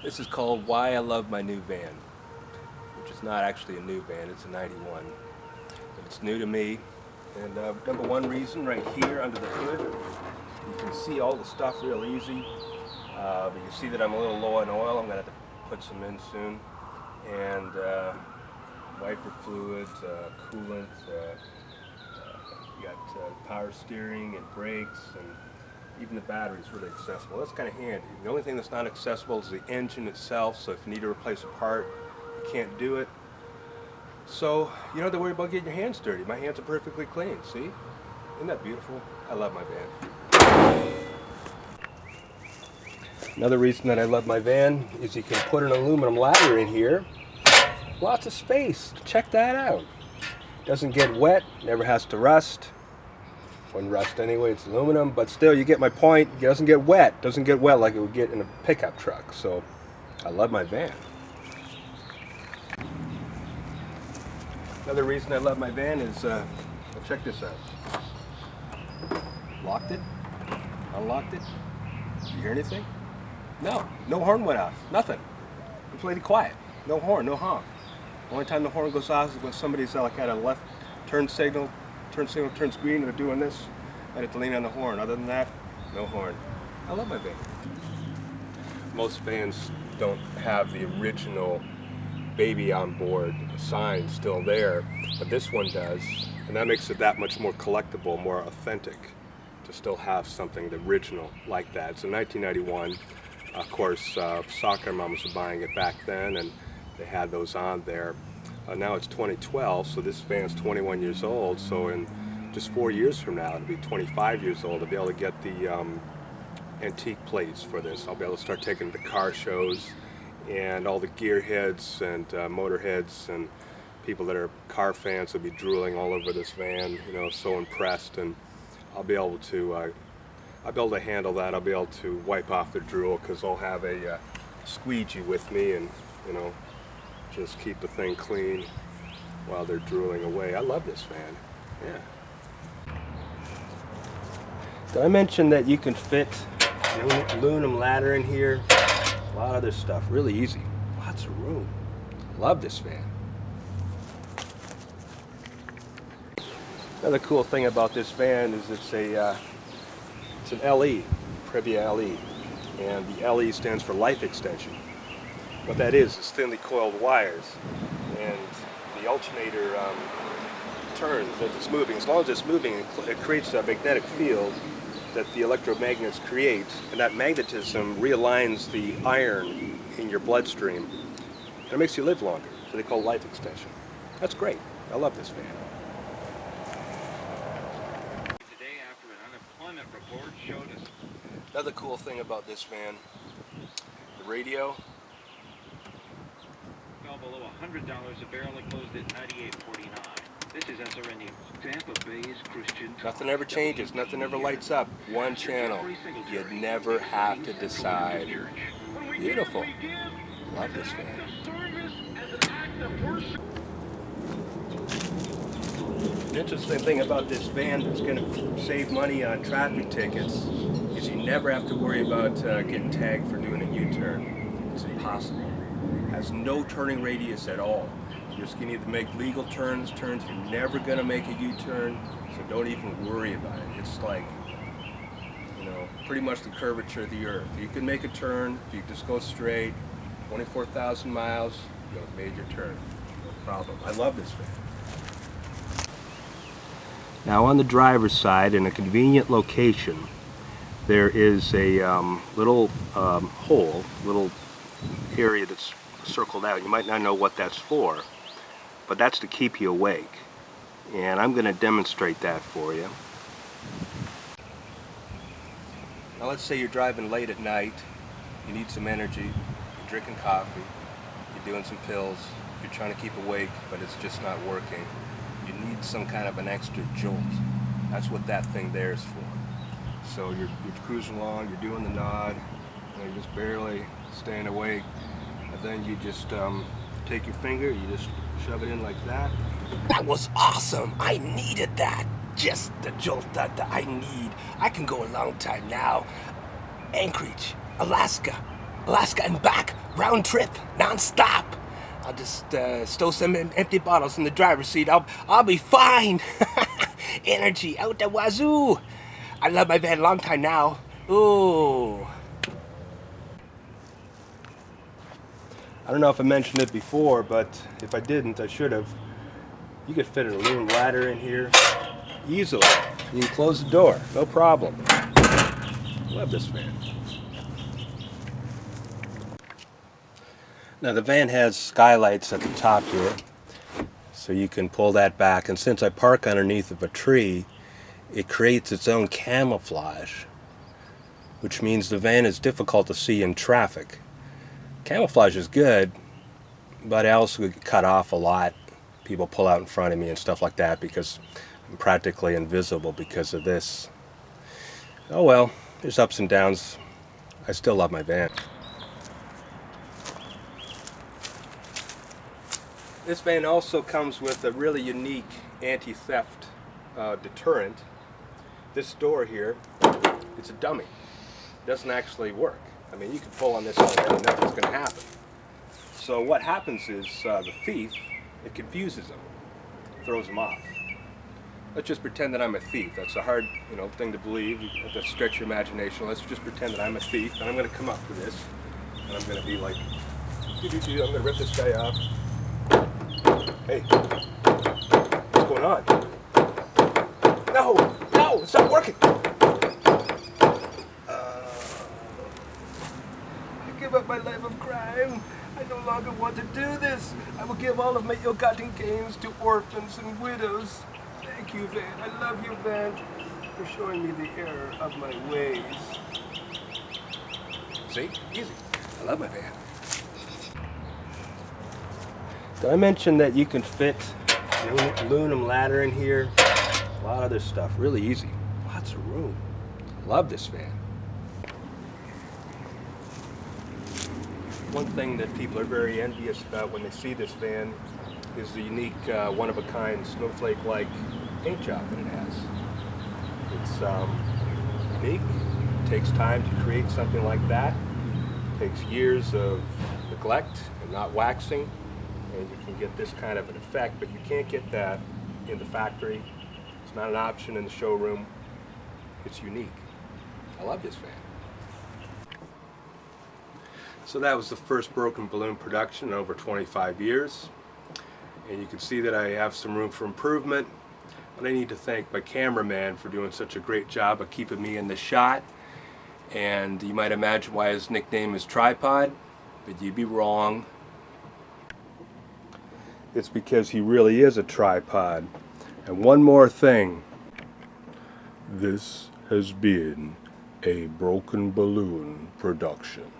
This is called Why I Love My New Van, which is not actually a new van, it's a 91. But it's new to me. And number one reason, right here under the hood, you can see all the stuff real easy. But you see that I'm a little low on oil. I'm going to have to put some in soon. And wiper fluids, coolant, you got power steering and brakes, and even the battery is really accessible. That's kind of handy. The only thing that's not accessible is the engine itself, so if you need to replace a part, you can't do it. So you don't have to worry about getting your hands dirty. My hands are perfectly clean, see? Isn't that beautiful? I love my van. Another reason that I love my van is you can put an aluminum ladder in here. Lots of space. Check that out. Doesn't get wet, never has to rust. Wouldn't rust anyway, it's aluminum, but still you get my point. It doesn't get wet. Doesn't get wet like it would get in a pickup truck. So I love my van. Another reason I love my van is, well, check this out. Locked it, unlocked it. Did you hear anything? No horn went off, nothing. Completely quiet, no horn, no honk. The only time the horn goes off is when somebody's like at a left turn signal turns green and they're doing this. I have to lean on the horn. Other than that, no horn. I love my van. Most vans don't have the original baby on board sign still there, but this one does, and that makes it that much more collectible, more authentic to still have something the original like that. It's a 1991. Of course, soccer moms were buying it back then, and they had those on there. Now it's 2012, so this van's 21 years old, so in just 4 years from now, it'll be 25 years old. I'll be able to get the antique plates for this. I'll be able to start taking it to car shows, and all the gearheads and motorheads and people that are car fans will be drooling all over this van, you know, so impressed. And I'll be able to handle that. I'll be able to wipe off the drool because I'll have a squeegee with me, and you know, just keep the thing clean while they're drooling away. I love this van. Yeah. Did I mention that you can fit an aluminum ladder in here? A lot of other stuff. Really easy. Lots of room. Love this van. Another cool thing about this van is it's an LE, Previa LE, and the LE stands for life extension. What that is thinly coiled wires, and the alternator turns as it's moving. As long as it's moving, it creates a magnetic field that the electromagnets create, and that magnetism realigns the iron in your bloodstream, and it makes you live longer. So they call life extension. That's great. I love this van. Today, after an unemployment report showed us. Another cool thing about this van, the radio. Fell below $100 a barrel and closed at $98.49. This is SRN News. Tampa Bay's Christian. Nothing ever changes. Nothing ever lights up. One channel. You never have to decide. Beautiful. Love this van. The interesting thing about this van that's going to save money on traffic tickets is you never have to worry about getting tagged for doing a U-turn. It's impossible. It has no turning radius at all. You're just going to need to make legal turns. You're never going to make a U-turn, so don't even worry about it. It's like, you know, pretty much the curvature of the earth. You can make a turn if you just go straight, 24,000 miles, you have made your turn. No problem. I love this van. Now on the driver's side, in a convenient location, there is a little hole, little area that's circled out. You might not know what that's for, but that's to keep you awake. And I'm going to demonstrate that for you. Now let's say you're driving late at night, you need some energy, you're drinking coffee, you're doing some pills, you're trying to keep awake, but it's just not working. You need some kind of an extra jolt. That's what that thing there is for. So you're cruising along, you're doing the nod, you know, you're just barely staying awake, and then you just take your finger, you just shove it in like that. That was awesome! I needed that! Just the jolt that I need. I can go a long time now. Anchorage, Alaska, Alaska and back, round trip, non-stop. I'll just stow some empty bottles in the driver's seat. I'll be fine. Energy out the wazoo. I love my van a long time now. Ooh. I don't know if I mentioned it before, but if I didn't, I should have. You could fit an aluminum ladder in here easily. You can close the door, no problem. Love this van. Now the van has skylights at the top here, so you can pull that back, and since I park underneath of a tree, it creates its own camouflage, which means the van is difficult to see in traffic. Camouflage is good, but I also get cut off a lot. People pull out in front of me and stuff like that because I'm practically invisible because of this. Oh well, there's ups and downs. I still love my van. This van also comes with a really unique anti-theft deterrent. This door here, it's a dummy. It doesn't actually work. I mean, you can pull on this all day and nothing's going to happen. So what happens is the thief, it confuses them, throws them off. Let's just pretend that I'm a thief. That's a hard, thing to believe. You have to stretch your imagination. Let's just pretend that I'm a thief, and I'm going to come up to this, and I'm going to be like, I'm going to rip this guy off. Hey, what's going on? No, it's not working. I give up my life of crime. I no longer want to do this. I will give all of my ill-gotten gains to orphans and widows. Thank you, Van. I love you, Van, for showing me the error of my ways. See? Easy. I love my van. Did I mention that you can fit an aluminum ladder in here? A lot of other stuff. Really easy. Lots of room. Love this van. One thing that people are very envious about when they see this van is the unique, one-of-a-kind, snowflake-like paint job that it has. It's unique. It takes time to create something like that. It takes years of neglect and not waxing, and you can get this kind of an effect, but you can't get that in the factory. It's not an option in the showroom. It's unique. I love this van. So that was the first broken balloon production in over 25 years. And you can see that I have some room for improvement. But I need to thank my cameraman for doing such a great job of keeping me in the shot. And you might imagine why his nickname is Tripod, but you'd be wrong. It's because he really is a tripod. And one more thing. This has been a Broken Balloon production.